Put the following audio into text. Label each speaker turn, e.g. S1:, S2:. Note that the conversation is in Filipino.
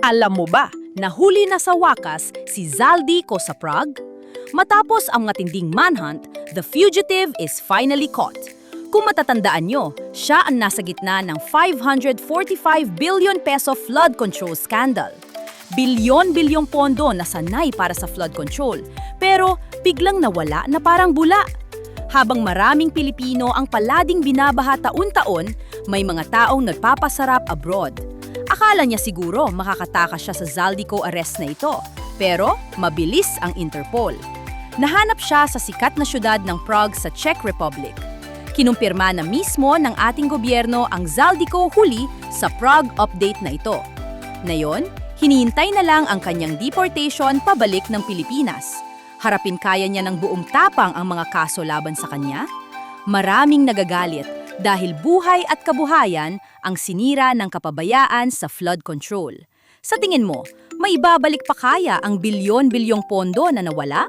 S1: Alam mo ba, nahuli na sa wakas si Zaldico sa Prague? Matapos ang matinding manhunt, the fugitive is finally caught. Kung matatandaan nyo, siya ang nasa gitna ng 545 billion peso flood control scandal. Bilyon-bilyong pondo na sanay para sa flood control, pero biglang nawala na parang bula. Habang maraming Pilipino ang palading binabaha taon-taon, may mga taong nagpapasarap abroad. Akala niya siguro makakatakas siya sa Zaldico arrest na ito, pero mabilis ang Interpol. Nahanap siya sa sikat na syudad ng Prague sa Czech Republic. Kinumpirma na mismo ng ating gobyerno ang Zaldico huli sa Prague update na ito. Ngayon, hinihintay na lang ang kanyang deportation pabalik ng Pilipinas. Harapin kaya niya ng buong tapang ang mga kaso laban sa kanya? Maraming nagagalit dahil buhay at kabuhayan ang sinira ng kapabayaan sa flood control. Sa tingin mo, may ibabalik pa kaya ang bilyon-bilyong pondo na nawala?